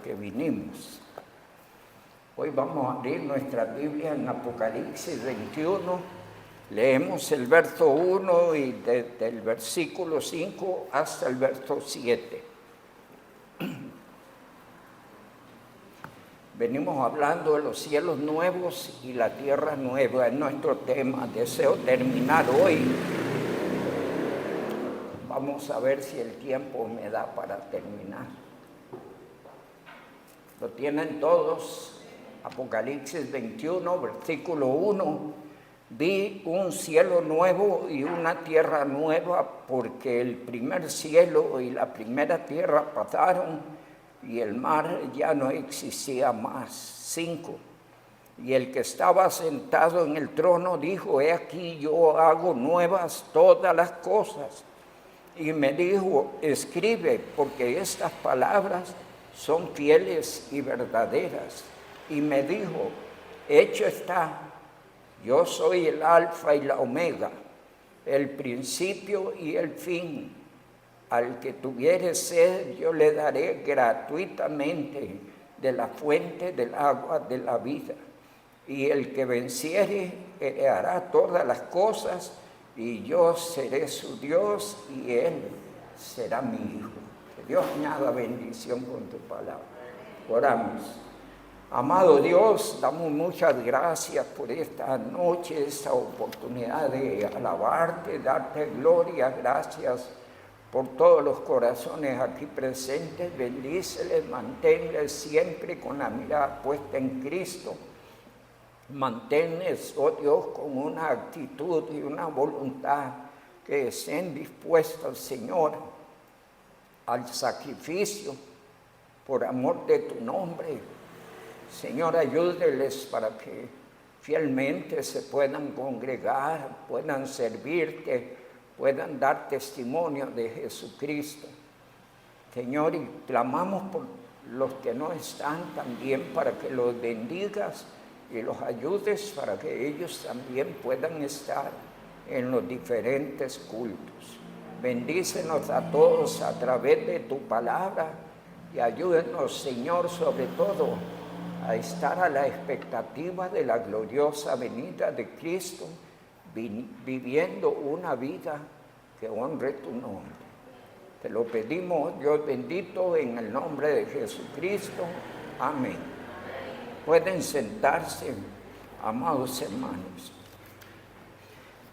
que vinimos. Hoy vamos a abrir nuestra Biblia en Apocalipsis 21. Leemos el verso 1 y desde el versículo 5 hasta el verso 7. Venimos hablando de los cielos nuevos y la tierra nueva. Es nuestro tema. Deseo terminar hoy. Vamos a ver si el tiempo me da para terminar. ¿Lo tienen todos? Apocalipsis 21, versículo 1. Vi un cielo nuevo y una tierra nueva, porque el primer cielo y la primera tierra pasaron y el mar ya no existía más. 5. Y el que estaba sentado en el trono dijo: he aquí, yo hago nuevas todas las cosas. Y me dijo: escribe, porque estas palabras son fieles y verdaderas. Y me dijo: hecho está, yo soy el alfa y la omega, el principio y el fin. Al que tuviere sed, yo le daré gratuitamente de la fuente del agua de la vida. Y el que venciere, heredará todas las cosas, y yo seré su Dios, y él será mi hijo. Que Dios añada bendición con tu palabra. Oramos. Amado Dios, damos muchas gracias por esta noche, esta oportunidad de alabarte, darte gloria. Gracias por todos los corazones aquí presentes. Bendíceles, manténles siempre con la mirada puesta en Cristo. Manténles, oh Dios, con una actitud y una voluntad que estén dispuestos, Señor, al sacrificio por amor de tu nombre. Señor, ayúdeles para que fielmente se puedan congregar, puedan servirte, puedan dar testimonio de Jesucristo. Señor, y clamamos por los que no están también, para que los bendigas y los ayudes para que ellos también puedan estar en los diferentes cultos. Bendícenos a todos a través de tu palabra y ayúdenos, Señor, sobre todo a estar a la expectativa de la gloriosa venida de Cristo, viviendo una vida que honre tu nombre. Te lo pedimos, Dios bendito, en el nombre de Jesucristo. Amén. Pueden sentarse, amados hermanos.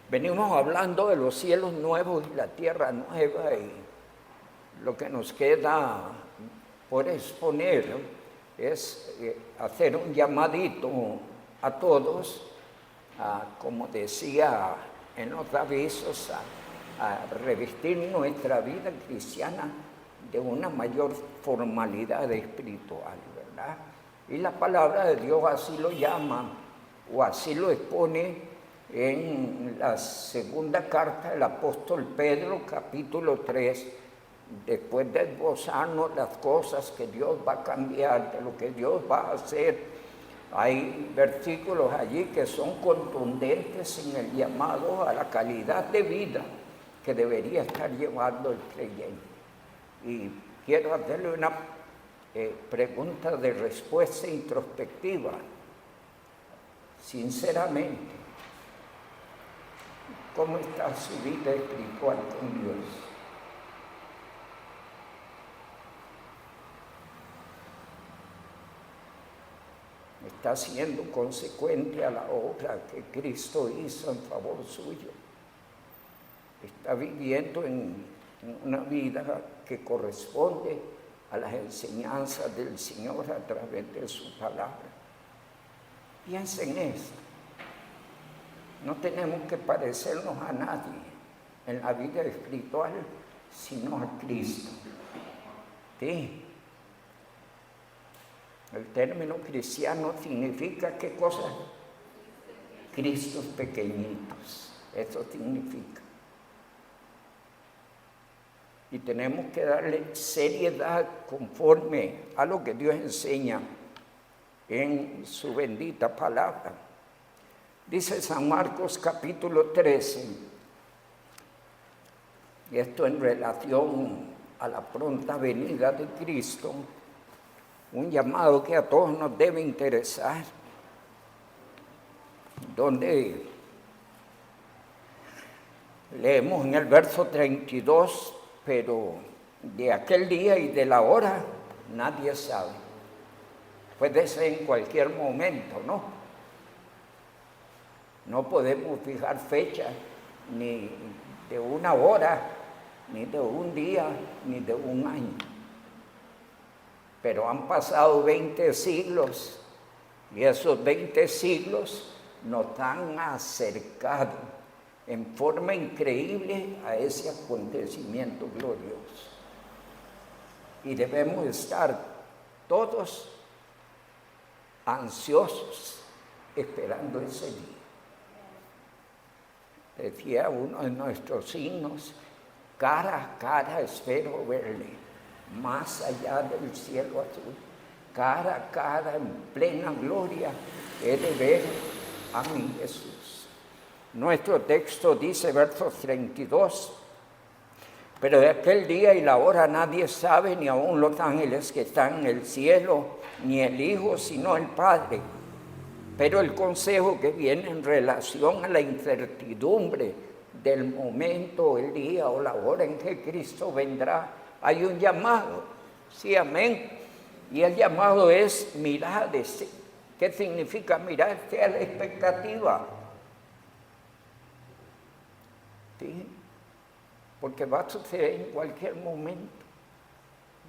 Venimos hablando de los cielos nuevos y la tierra nueva, y lo que nos queda por exponer es hacer un llamadito a todos, como decía en los avisos, a revestir nuestra vida cristiana de una mayor formalidad espiritual, ¿verdad? Y la palabra de Dios así lo llama, o así lo expone en la segunda carta del apóstol Pedro, capítulo 3, después de esbozarnos las cosas que Dios va a cambiar, de lo que Dios va a hacer. Hay versículos allí que son contundentes en el llamado a la calidad de vida que debería estar llevando el creyente. Y quiero hacerle una pregunta de respuesta introspectiva. Sinceramente, ¿cómo está su vida espiritual con Dios? ¿Está siendo consecuente a la obra que Cristo hizo en favor suyo? ¿Está viviendo en una vida que corresponde a las enseñanzas del Señor a través de su palabra? Piensen en esto. No tenemos que parecernos a nadie en la vida espiritual, sino a Cristo. ¿Sí? El término cristiano significa ¿qué cosa? Cristos pequeñitos. Eso significa. Y tenemos que darle seriedad conforme a lo que Dios enseña en su bendita palabra. Dice San Marcos capítulo 13, y esto en relación a la pronta venida de Cristo. un llamado que a todos nos debe interesar, donde leemos en el verso 32, pero de aquel día y de la hora nadie sabe. Puede ser en cualquier momento, ¿no? No podemos fijar fecha, ni de una hora, ni de un día, ni de un año. Pero han pasado 20 siglos y esos 20 siglos nos han acercado en forma increíble a ese acontecimiento glorioso. Y debemos estar todos ansiosos esperando ese día. Decía uno de nuestros himnos, cara a cara espero verle, más allá del cielo azul. Cara a cara en plena gloria he de ver a mi Jesús. Nuestro texto dice, versos 32, pero de aquel día y la hora nadie sabe, ni aun los ángeles que están en el cielo, ni el Hijo, sino el Padre. Pero el consejo que viene en relación a la incertidumbre del momento, el día o la hora en que Cristo vendrá, hay un llamado, sí, amén. Y el llamado es mirad. ¿Qué significa mirar? Sea la expectativa. ¿Sí? Porque va a suceder en cualquier momento.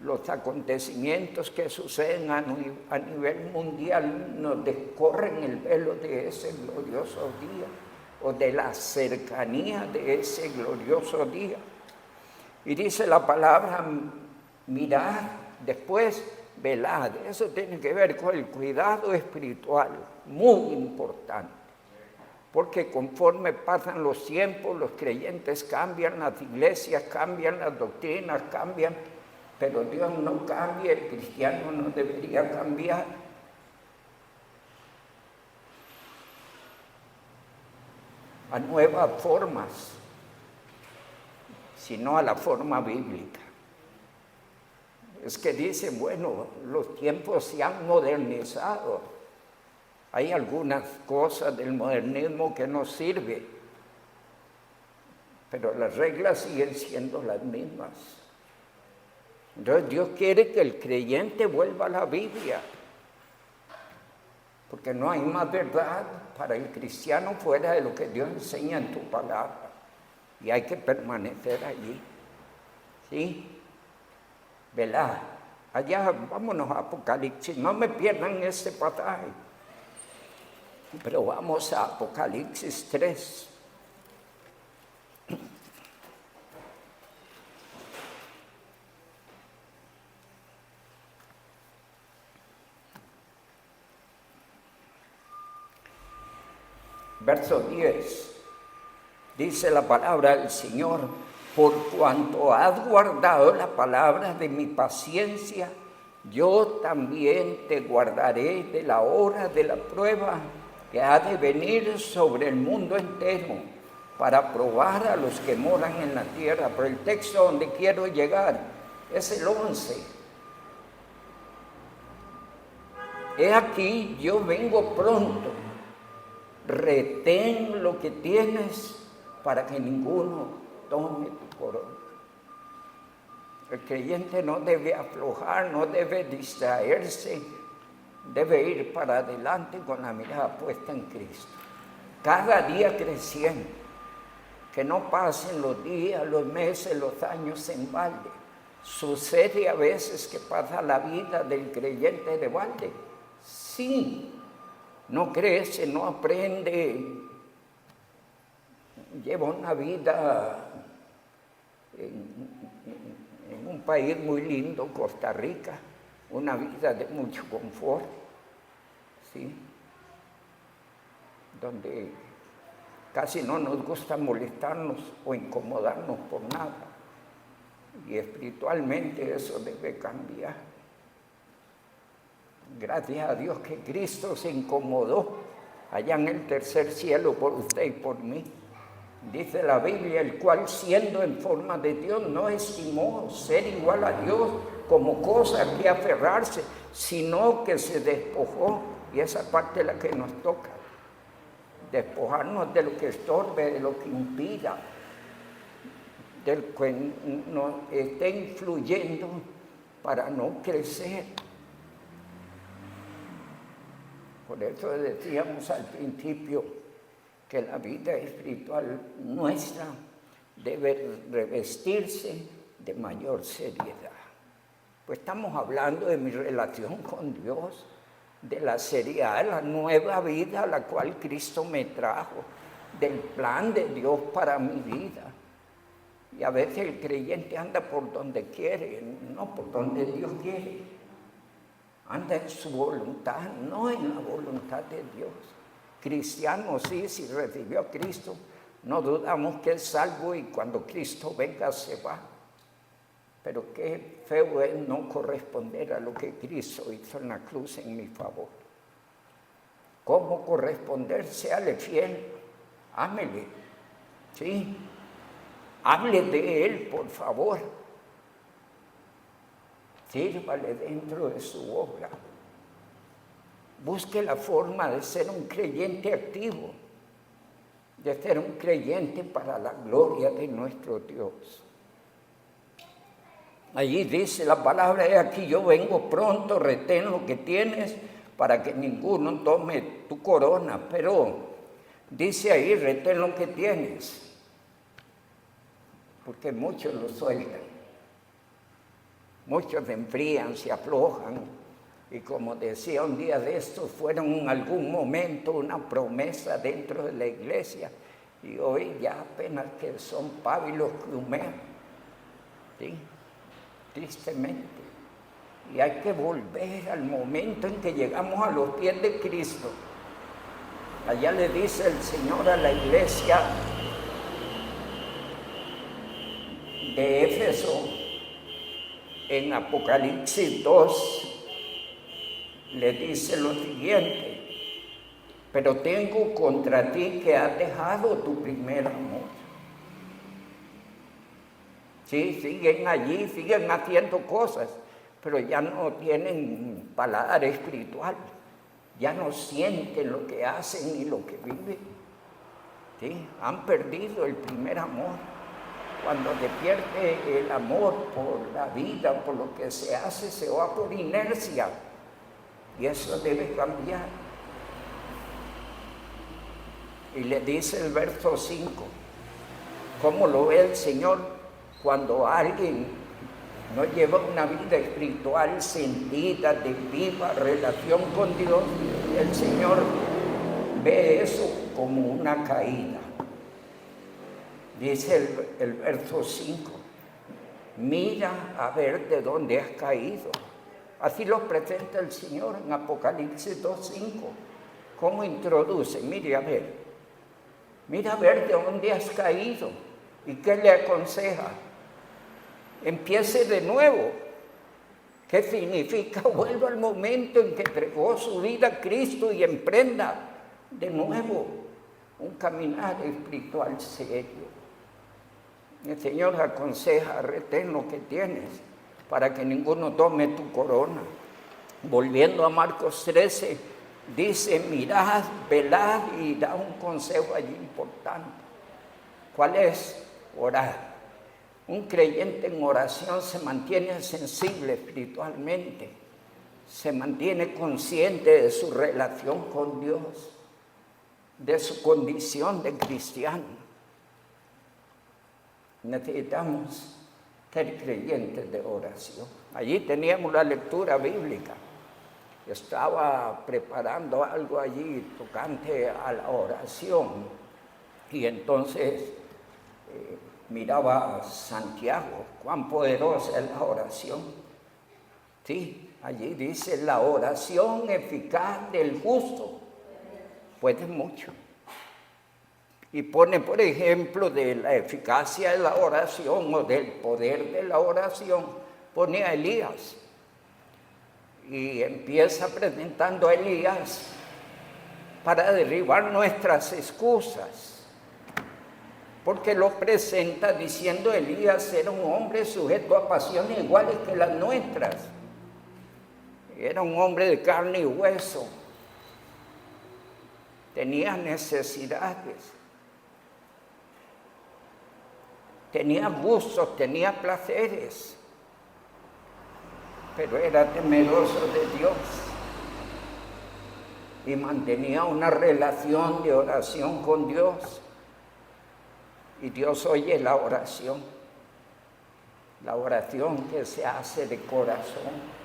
Los acontecimientos que suceden a nivel mundial nos descorren el velo de ese glorioso día o de la cercanía de ese glorioso día. Y dice la palabra mirad, después velad. Eso tiene que ver con el cuidado espiritual, muy importante. Porque conforme pasan los tiempos, los creyentes cambian, las iglesias cambian, las doctrinas cambian, pero Dios no cambia, el cristiano no debería cambiar. A nuevas formas, sino a la forma bíblica. Es que dicen, bueno, los tiempos se han modernizado. Hay algunas cosas del modernismo que no sirven, pero las reglas siguen siendo las mismas. Entonces Dios quiere que el creyente vuelva a la Biblia, porque no hay más verdad para el cristiano fuera de lo que Dios enseña en tu palabra, y hay que permanecer allí, ¿sí? ¿Verdad? Allá, vámonos a Apocalipsis, no me pierdan este pasaje, pero vamos a Apocalipsis 3. Verso 10, dice la palabra del Señor, por cuanto has guardado la palabra de mi paciencia, yo también te guardaré de la hora de la prueba que ha de venir sobre el mundo entero, para probar a los que moran en la tierra. Pero el texto donde quiero llegar es el 11. He aquí, yo vengo pronto. Retén lo que tienes para que ninguno tome tu corona. El creyente no debe aflojar, no debe distraerse, debe ir para adelante con la mirada puesta en Cristo. Cada día creciendo, que no pasen los días, los meses, los años en balde. Sucede a veces que pasa la vida del creyente de balde. Sí. No crece, no aprende, lleva una vida en un país muy lindo, Costa Rica, una vida de mucho confort, ¿sí? Donde casi no nos gusta molestarnos o incomodarnos por nada, y espiritualmente eso debe cambiar. Gracias a Dios que Cristo se incomodó allá en el tercer cielo por usted y por mí. Dice la Biblia, el cual siendo en forma de Dios no estimó ser igual a Dios como cosa a que aferrarse, sino que se despojó, y esa parte es la que nos toca, despojarnos de lo que estorbe, de lo que impida, del que nos esté influyendo para no crecer. Por eso decíamos al principio que la vida espiritual nuestra debe revestirse de mayor seriedad. Pues estamos hablando de mi relación con Dios, de la seriedad de la nueva vida a la cual Cristo me trajo, del plan de Dios para mi vida. Y a veces el creyente anda por donde quiere, no por donde Dios quiere. Anda en su voluntad, no en la voluntad de Dios. Cristiano sí, si recibió a Cristo, no dudamos que es salvo y cuando Cristo venga se va. Pero qué feo es no corresponder a lo que Cristo hizo en la cruz en mi favor. ¿Cómo corresponder? Séale fiel, ámele, ¿sí? Hable de Él, por favor. Sírvale dentro de su obra. Busque la forma de ser un creyente activo, de ser un creyente para la gloria de nuestro Dios. Allí dice la palabra, he aquí yo vengo pronto, retén lo que tienes para que ninguno tome tu corona. Pero dice ahí, retén lo que tienes, porque muchos lo sueltan. Muchos se enfrían, se aflojan, y como decía un día de estos, fueron en algún momento una promesa dentro de la iglesia, y hoy ya apenas que son pábilos que humean, ¿sí? Tristemente. Y hay que volver al momento en que llegamos a los pies de Cristo. Allá le dice el Señor a la iglesia de Éfeso, en Apocalipsis 2, le dice lo siguiente: pero tengo contra ti que has dejado tu primer amor. Sí, siguen allí, siguen haciendo cosas, pero ya no tienen paladar espiritual, ya no sienten lo que hacen ni lo que viven. ¿Sí? Han perdido el primer amor. Cuando se pierde el amor por la vida, por lo que se hace, se va por inercia. Y eso debe cambiar. Y le dice el verso 5, ¿cómo lo ve el Señor cuando alguien no lleva una vida espiritual sentida, de viva relación con Dios? El Señor ve eso como una caída. Dice el verso 5, mira a ver de dónde has caído. Así lo presenta el Señor en Apocalipsis 2:5. ¿Cómo introduce? Mira a ver de dónde has caído. ¿Y qué le aconseja? Empiece de nuevo. ¿Qué significa? Vuelva al momento en que entregó su vida a Cristo y emprenda de nuevo un caminar espiritual serio. El Señor aconseja, retén lo que tienes para que ninguno tome tu corona. Volviendo a Marcos 13, dice, mirad, velad, y da un consejo allí importante. ¿Cuál es? Orar. Un creyente en oración se mantiene sensible espiritualmente, se mantiene consciente de su relación con Dios, de su condición de cristiano. Necesitamos ser creyentes de oración. Allí teníamos la lectura bíblica. Estaba preparando algo allí tocante a la oración, y entonces miraba a Santiago, cuán poderosa es la oración. Sí, allí dice, la oración eficaz del justo puede mucho. Y pone, por ejemplo, de la eficacia de la oración o del poder de la oración, pone a Elías. Y empieza presentando a Elías para derribar nuestras excusas. Porque lo presenta diciendo, Elías era un hombre sujeto a pasiones iguales que las nuestras. Era un hombre de carne y hueso. Tenía necesidades. Tenía gustos, tenía placeres. Pero era temeroso de Dios. Y mantenía una relación de oración con Dios. Y Dios oye la oración que se hace de corazón.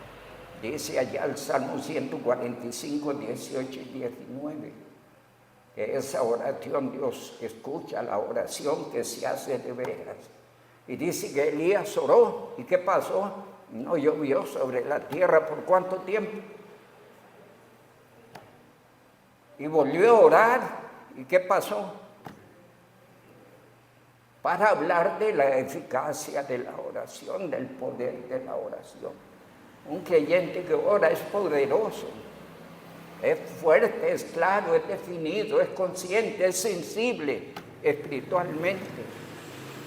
Dice allá el Salmo 145, 18 y 19, que esa oración Dios escucha, la oración que se hace de veras. Y dice que Elías oró, ¿y qué pasó? No llovió sobre la tierra, ¿por cuánto tiempo? Y volvió a orar, ¿y qué pasó? Para hablar de la eficacia de la oración, del poder de la oración. Un creyente que ora es poderoso, es fuerte, es claro, es definido, es consciente, es sensible espiritualmente.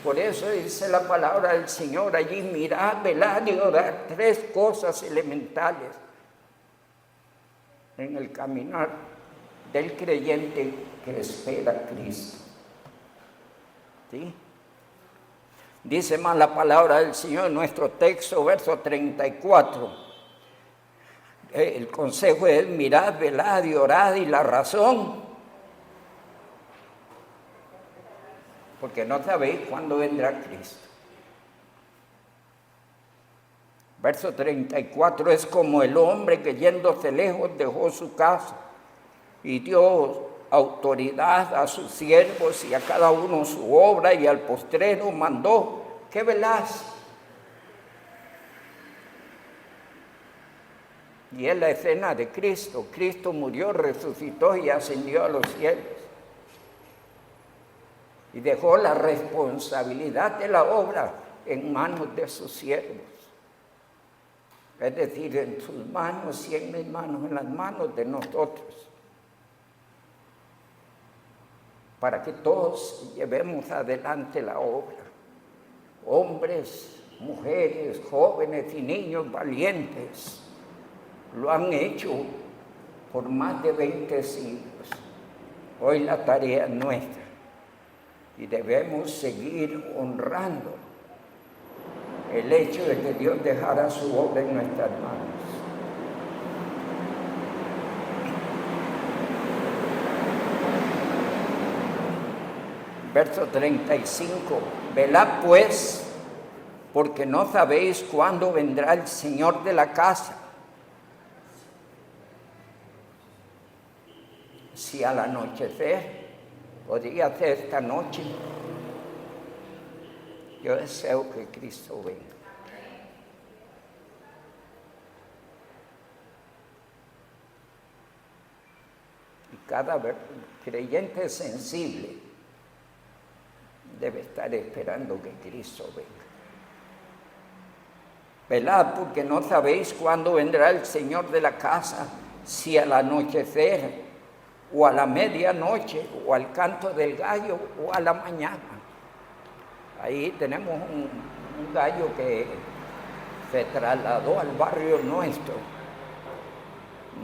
Por eso dice la palabra del Señor allí: mirad, velad y orad, 3 cosas elementales en el caminar del creyente que espera a Cristo. ¿Sí? Dice más la palabra del Señor en nuestro texto, verso 34. El consejo es: mirad, velad y orad, y la razón, porque no sabéis cuándo vendrá Cristo. Verso 34, es como el hombre que yéndose lejos dejó su casa y dio autoridad a sus siervos y a cada uno su obra, y al postrero mandó que velase. Y es la escena de Cristo. Cristo murió, resucitó y ascendió a los cielos. Y dejó la responsabilidad de la obra en manos de sus siervos. Es decir, en sus manos y en mis manos, en las manos de nosotros. Para que todos llevemos adelante la obra. Hombres, mujeres, jóvenes y niños valientes lo han hecho por más de 20 siglos. Hoy la tarea es nuestra y debemos seguir honrando el hecho de que Dios dejara su obra en nuestras manos. Verso 35, velad pues, porque no sabéis cuándo vendrá el Señor de la casa. Si al anochecer, podría ser esta noche. Yo deseo que Cristo venga. Y cada creyente sensible debe estar esperando que Cristo venga. Velad, porque no sabéis cuándo vendrá el Señor de la casa, si al anochecer, o a la medianoche, o al canto del gallo, o a la mañana. Ahí tenemos un gallo que se trasladó al barrio nuestro.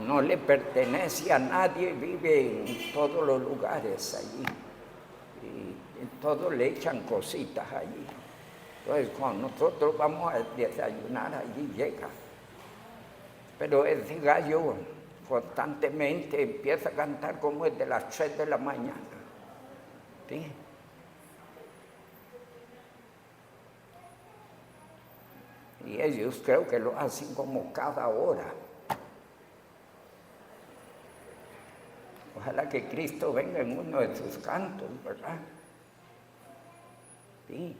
No le pertenece a nadie, vive en todos los lugares allí. Y en todos le echan cositas allí. Entonces, cuando nosotros vamos a desayunar, allí llega. Pero ese gallo constantemente empieza a cantar como es de las 3 de la mañana. ¿Sí? Y ellos creo que lo hacen como cada hora. Ojalá que Cristo venga en uno de sus cantos, ¿verdad? Sí.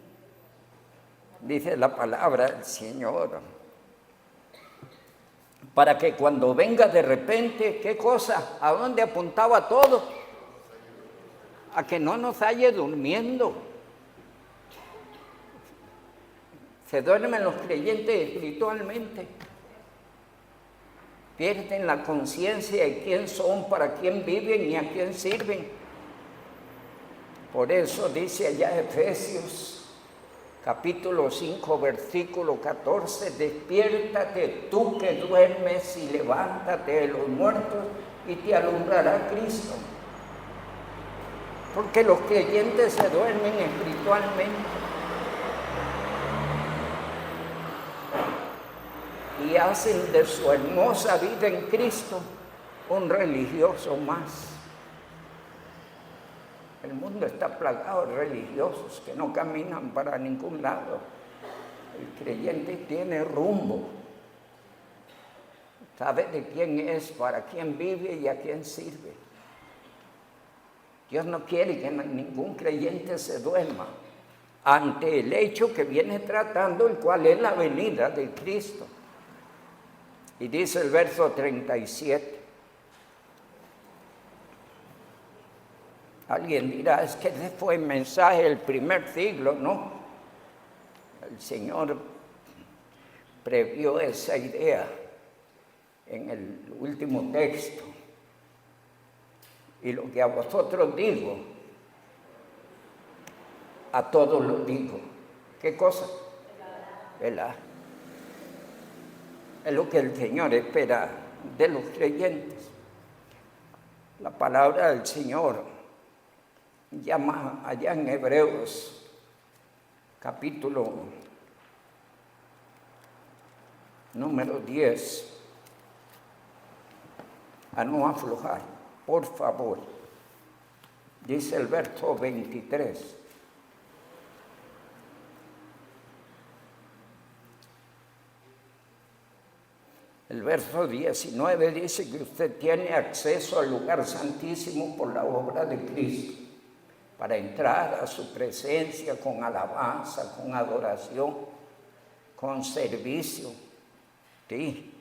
Dice la palabra del Señor, para que cuando venga de repente, ¿qué cosa? ¿A dónde apuntaba todo? A que no nos halle durmiendo. Se duermen los creyentes espiritualmente. Pierden la conciencia de quién son, para quién viven y a quién sirven. Por eso dice allá Efesios capítulo 5, versículo 14, despiértate tú que duermes y levántate de los muertos y te alumbrará Cristo. Porque los creyentes se duermen espiritualmente y hacen de su hermosa vida en Cristo un religioso más. El mundo está plagado de religiosos que no caminan para ningún lado. El creyente tiene rumbo. Sabe de quién es, para quién vive y a quién sirve. Dios no quiere que ningún creyente se duerma ante el hecho que viene tratando, el cual es la venida de Cristo. Y dice el verso 37. Alguien dirá, es que ese fue el mensaje del primer siglo, ¿no? El Señor previó esa idea en el último texto. Y lo que a vosotros digo, a todos lo digo. ¿Qué cosa? ¿Verdad? Es lo que el Señor espera de los creyentes. La palabra del Señor llama allá en Hebreos, capítulo número 10, a no aflojar, por favor. Dice el verso 23. El verso 19 dice que usted tiene acceso al lugar santísimo por la obra de Cristo, para entrar a su presencia con alabanza, con adoración, con servicio. Sí.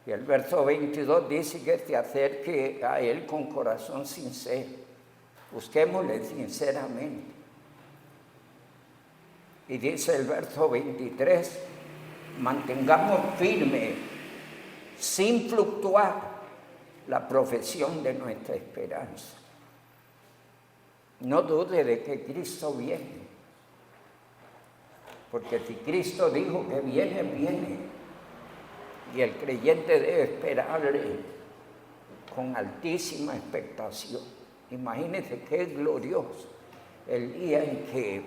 Y el verso 22 dice que se acerque a Él con corazón sincero. Busquémosle sinceramente. Y dice el verso 23, mantengamos firme, sin fluctuar, la profesión de nuestra esperanza. No dude de que Cristo viene, porque si Cristo dijo que viene, viene. Y el creyente debe esperarle con altísima expectación. Imagínense qué glorioso el día en que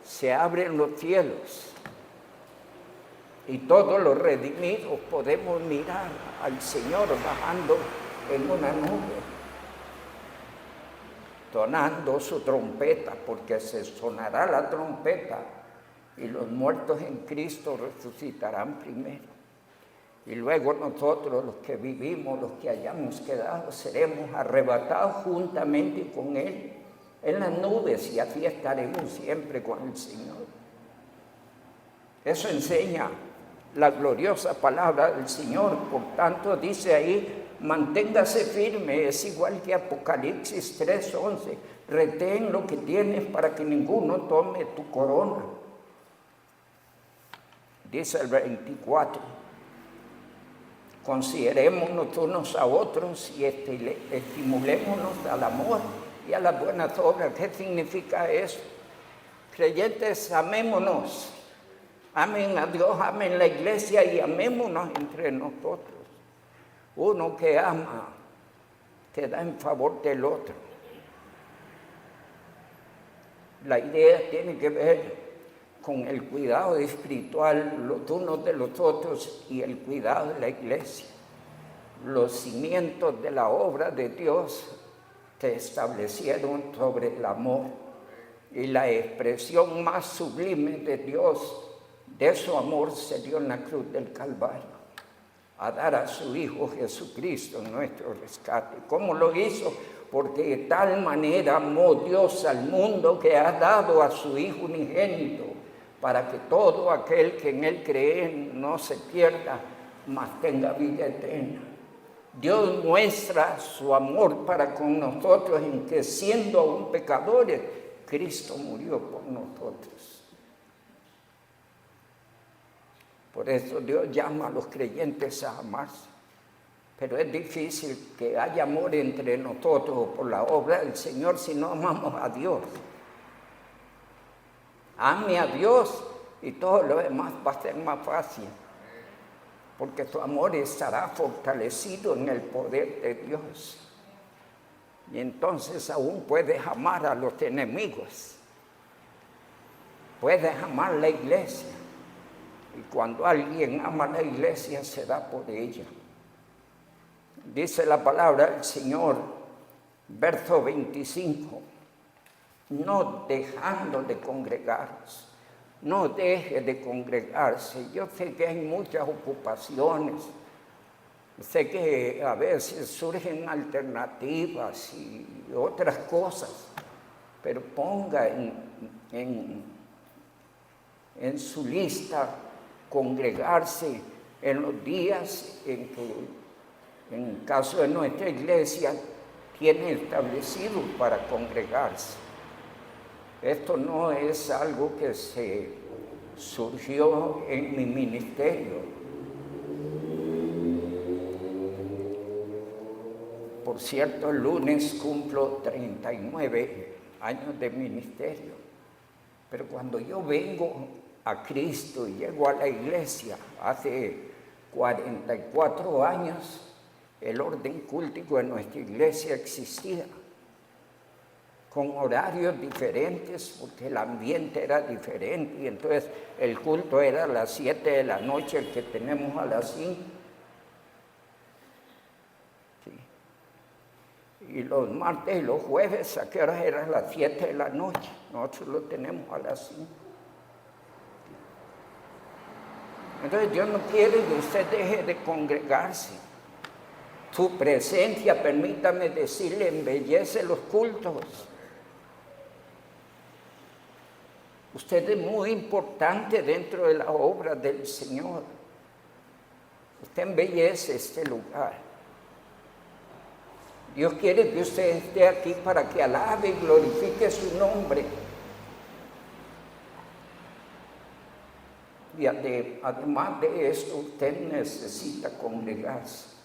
se abren los cielos y todos los redimidos podemos mirar al Señor bajando en una nube, sonando su trompeta, porque se sonará la trompeta y los muertos en Cristo resucitarán primero. Y luego nosotros, los que vivimos, los que hayamos quedado, seremos arrebatados juntamente con Él en las nubes y así estaremos siempre con el Señor. Eso enseña la gloriosa palabra del Señor. Por tanto, dice ahí, manténgase firme, es igual que Apocalipsis 3:11. Retén lo que tienes para que ninguno tome tu corona. Dice el 24. Considerémonos unos a otros y estimulémonos al amor y a las buenas obras. ¿Qué significa eso? Creyentes, amémonos. Amen a Dios, amen la iglesia y amémonos entre nosotros. Uno que ama, que da en favor del otro. La idea tiene que ver con el cuidado espiritual los unos de los otros y el cuidado de la iglesia. Los cimientos de la obra de Dios se establecieron sobre el amor, y la expresión más sublime de Dios, de su amor, se dio en la cruz del Calvario, a dar a su Hijo Jesucristo nuestro rescate. ¿Cómo lo hizo? Porque de tal manera amó Dios al mundo que ha dado a su Hijo unigénito, para que todo aquel que en Él cree no se pierda, mas tenga vida eterna. Dios muestra su amor para con nosotros en que, siendo aún pecadores, Cristo murió por nosotros. Por eso Dios llama a los creyentes a amarse. Pero es difícil que haya amor entre nosotros por la obra del Señor si no amamos a Dios. Ame a Dios y todo lo demás va a ser más fácil, porque tu amor estará fortalecido en el poder de Dios. Y entonces aún puedes amar a los enemigos, puedes amar la iglesia. Y cuando alguien ama la iglesia, se da por ella. Dice la palabra del Señor, verso 25, no dejando de congregarse. No deje de congregarse. Yo sé que hay muchas ocupaciones. Sé que a veces surgen alternativas y otras cosas. Pero ponga en su lista congregarse en los días en que, en el caso de nuestra iglesia, tiene establecido para congregarse. Esto no es algo que se surgió en mi ministerio. Por cierto, el lunes cumplo 39 años de ministerio. Pero cuando yo vengo a Cristo y llego a la iglesia hace 44 años, el orden cultico de nuestra iglesia existía, con horarios diferentes, porque el ambiente era diferente, y entonces el culto era a las 7 de la noche, el que tenemos a las 5. Sí. Y los martes y los jueves, ¿a qué hora era? A las 7 de la noche. Nosotros lo tenemos a las 5. Entonces Dios no quiere que usted deje de congregarse. Su presencia, permítame decirle, embellece los cultos. Usted es muy importante dentro de la obra del Señor. Usted embellece este lugar. Dios quiere que usted esté aquí para que alabe y glorifique su nombre. Y además de esto, usted necesita congregarse.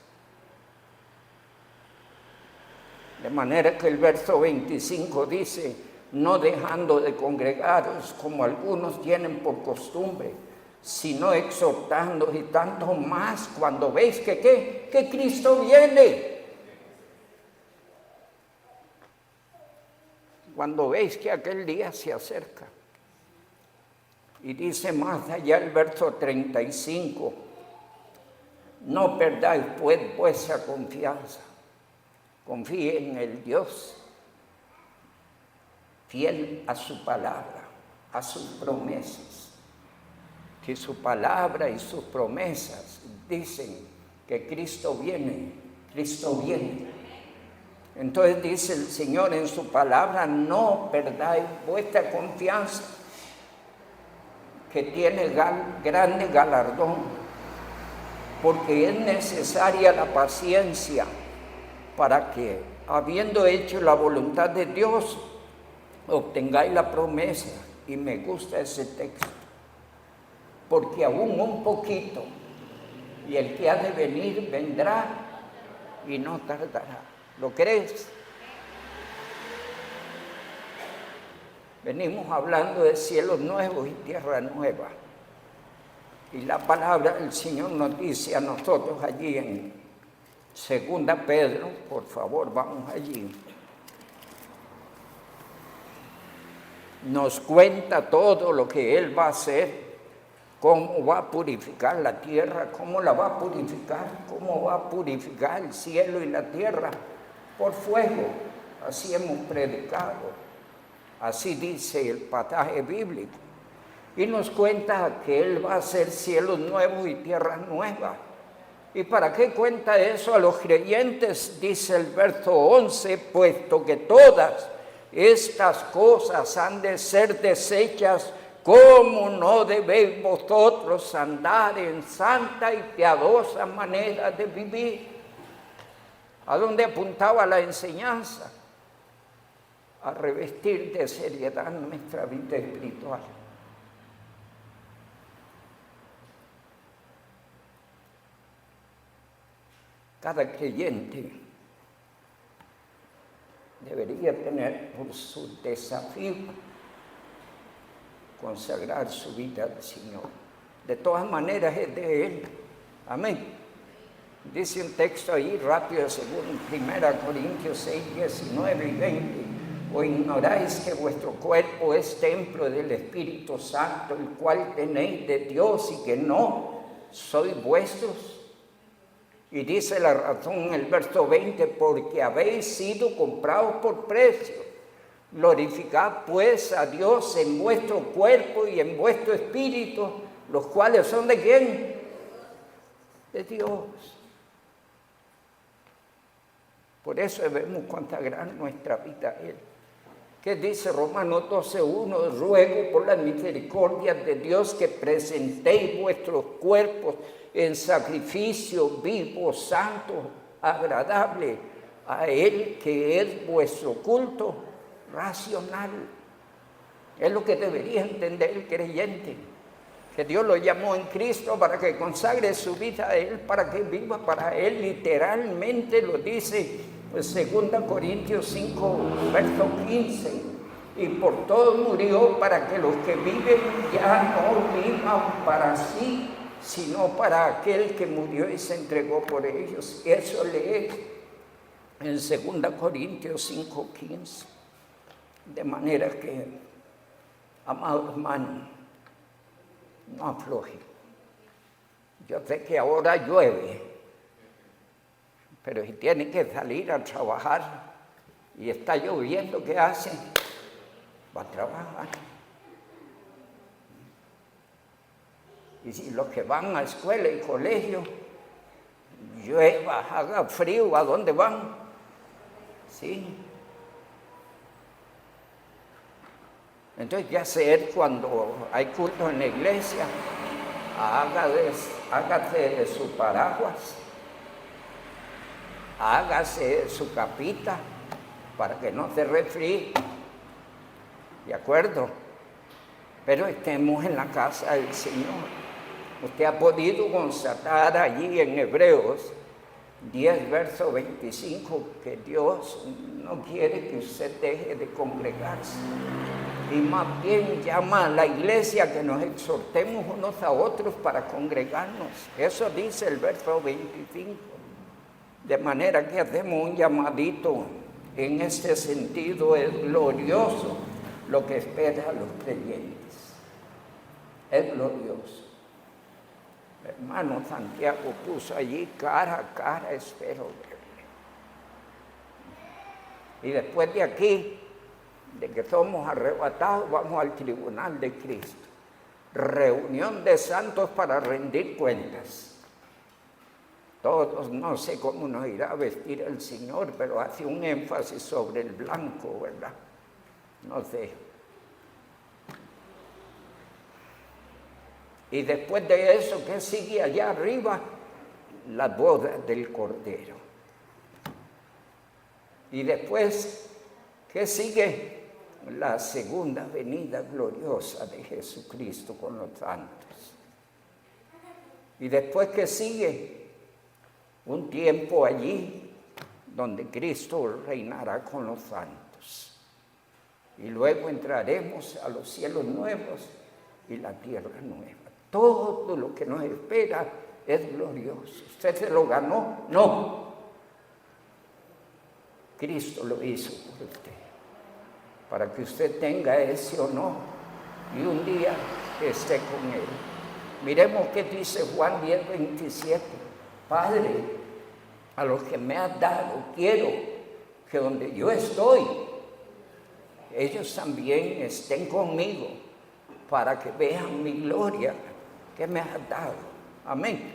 De manera que el verso 25 dice, no dejando de congregaros como algunos tienen por costumbre, sino exhortando, y tanto más cuando veis que Cristo viene. Cuando veis que aquel día se acerca. Y dice más allá el verso 35, no perdáis pues vuestra confianza. Confíe en el Dios fiel a su palabra, a sus promesas. Que su palabra y sus promesas dicen que Cristo viene, Cristo viene. Entonces dice el Señor en su palabra, no perdáis vuestra confianza, que tiene grande galardón, porque es necesaria la paciencia para que, habiendo hecho la voluntad de Dios, obtengáis la promesa. Y me gusta ese texto, porque aún un poquito, y el que ha de venir vendrá y no tardará. ¿Lo crees? Venimos hablando de cielos nuevos y tierra nueva. Y la palabra del Señor nos dice a nosotros allí en 2 Pedro, por favor, vamos allí. Nos cuenta todo lo que Él va a hacer, cómo va a purificar la tierra, cómo la va a purificar, cómo va a purificar el cielo y la tierra por fuego. Así hemos predicado. Así dice el pasaje bíblico. Y nos cuenta que Él va a hacer cielos nuevos y tierras nuevas. ¿Y para qué cuenta eso a los creyentes? Dice el verso 11, puesto que todas estas cosas han de ser deshechas, ¿cómo no debéis vosotros andar en santa y piadosa manera de vivir? ¿A dónde apuntaba la enseñanza? A revestir de seriedad nuestra vida espiritual. Cada creyente debería tener por su desafío consagrar su vida al Señor. De todas maneras es de Él. Amén. Dice un texto ahí rápido, según 1 Corintios 6, 19 y 20. ¿O ignoráis que vuestro cuerpo es templo del Espíritu Santo, el cual tenéis de Dios y que no sois vuestros? Y dice la razón en el verso 20, porque habéis sido comprados por precio. Glorificad pues a Dios en vuestro cuerpo y en vuestro espíritu, los cuales son ¿de quién? De Dios. Por eso debemos consagrar nuestra vida a Él. ¿Qué dice Romanos 12:1? Ruego por la misericordia de Dios que presentéis vuestros cuerpos en sacrificio vivo, santo, agradable a Él, que es vuestro culto racional. Es lo que debería entender el creyente, que Dios lo llamó en Cristo para que consagre su vida a Él, para que viva para Él. Literalmente lo dice 2 Corintios 5, verso 15. Y por todos murió, para que los que viven ya no vivan para sí, sino para aquel que murió y se entregó por ellos. Eso lee en 2 Corintios 5, 15. De manera que, amado hermano, no afloje. Yo sé que ahora llueve, pero si tiene que salir a trabajar y está lloviendo, ¿qué hace? Va a trabajar. Y si los que van a escuela y colegio, llueva, haga frío, ¿a dónde van? Sí. Entonces, ¿qué hacer cuando hay culto en la iglesia? Hágase de su paraguas, hágase su capita para que no se resfríe, ¿de acuerdo? Pero estemos en la casa del Señor. Usted ha podido constatar allí en Hebreos 10, verso 25, que Dios no quiere que usted deje de congregarse. Y más bien llama a la iglesia que nos exhortemos unos a otros para congregarnos. Eso dice el verso 25. De manera que hacemos un llamadito en este sentido. Es glorioso lo que espera a los creyentes. Es glorioso. Hermano Santiago puso allí: cara a cara espero verle. Y después de aquí, de que somos arrebatados, vamos al tribunal de Cristo. Reunión de santos para rendir cuentas. Todos, no sé cómo nos irá a vestir el Señor, pero hace un énfasis sobre el blanco, ¿verdad? No sé. Y después de eso, ¿qué sigue allá arriba? La boda del Cordero. Y después, ¿qué sigue? La segunda venida gloriosa de Jesucristo con los santos. Y después, ¿qué sigue? Un tiempo allí donde Cristo reinará con los santos. Y luego entraremos a los cielos nuevos y la tierra nueva. Todo lo que nos espera es glorioso. ¿Usted se lo ganó? No. Cristo lo hizo por usted, para que usted tenga ese honor y un día esté con Él. Miremos qué dice Juan 10:27. Padre, a los que me has dado, quiero que donde yo estoy, ellos también estén conmigo, para que vean mi gloria que me has dado. Amén.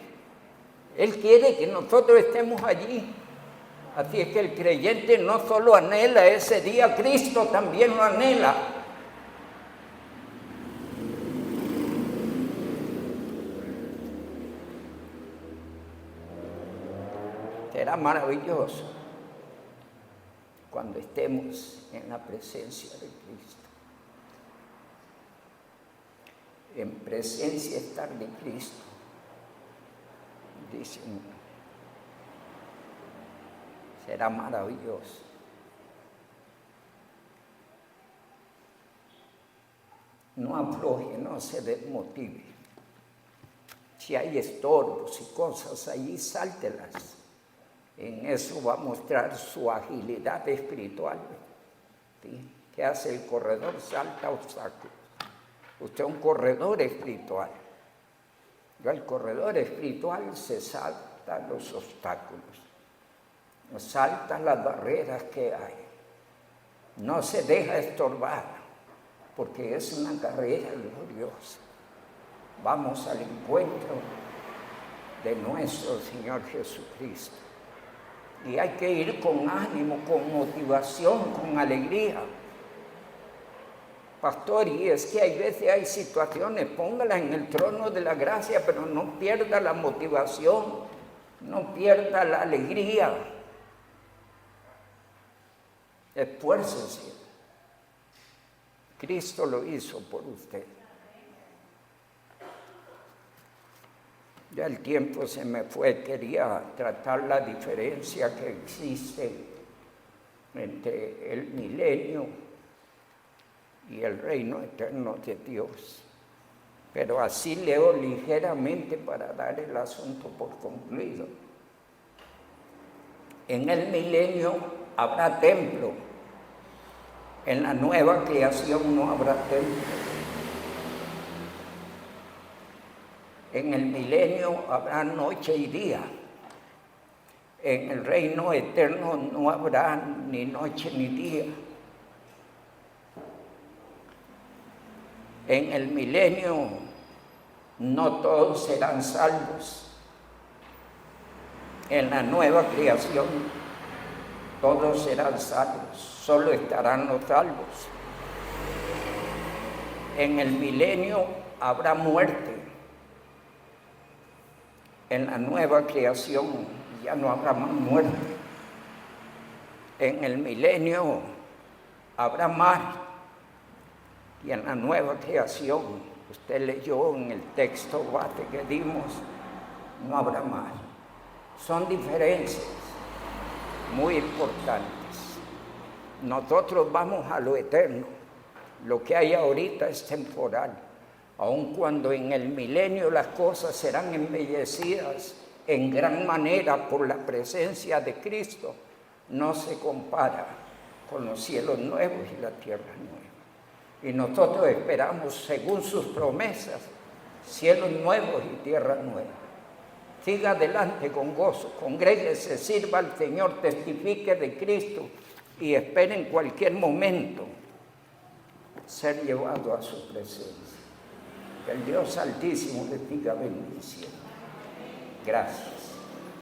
Él quiere que nosotros estemos allí. Así es que el creyente no solo anhela ese día, Cristo también lo anhela. Será maravilloso cuando estemos en la presencia de Cristo. En presencia estar de Cristo, dice uno, será maravilloso. no afloje, no se desmotive. Si hay estorbos y cosas allí, sáltelas. En eso va a mostrar su agilidad espiritual. ¿Sí? ¿Qué hace el corredor? Salta obstáculos. Usted es un corredor espiritual. El corredor espiritual se salta los obstáculos, salta las barreras que hay. No se deja estorbar, porque es una carrera gloriosa. Vamos al encuentro de nuestro Señor Jesucristo. Y hay que ir con ánimo, con motivación, con alegría. Pastor, y es que hay veces hay situaciones, póngala en el trono de la gracia, pero no pierda la motivación, no pierda la alegría. Esfuércese. Cristo lo hizo por usted. Ya el tiempo se me fue, quería tratar la diferencia que existe entre el milenio y el reino eterno de Dios. Pero así leo ligeramente para dar el asunto por concluido. En el milenio habrá templo. En la nueva creación no habrá templo. En el milenio habrá noche y día. En el reino eterno no habrá ni noche ni día. En el milenio no todos serán salvos. En la nueva creación todos serán salvos, solo estarán los salvos. En el milenio habrá muerte. En la nueva creación ya no habrá más muerte. En el milenio habrá mar. Y en la nueva creación, usted leyó en el texto base que dimos, no habrá mar. Son diferencias muy importantes. Nosotros vamos a lo eterno. Lo que hay ahorita es temporal. Aun cuando en el milenio las cosas serán embellecidas en gran manera por la presencia de Cristo, no se compara con los cielos nuevos y la tierra nueva. Y nosotros esperamos, según sus promesas, cielos nuevos y tierra nueva. Siga adelante con gozo, congréguese, sirva al Señor, testifique de Cristo y espere en cualquier momento ser llevado a su presencia. Que el Dios Altísimo le diga bendición. Gracias.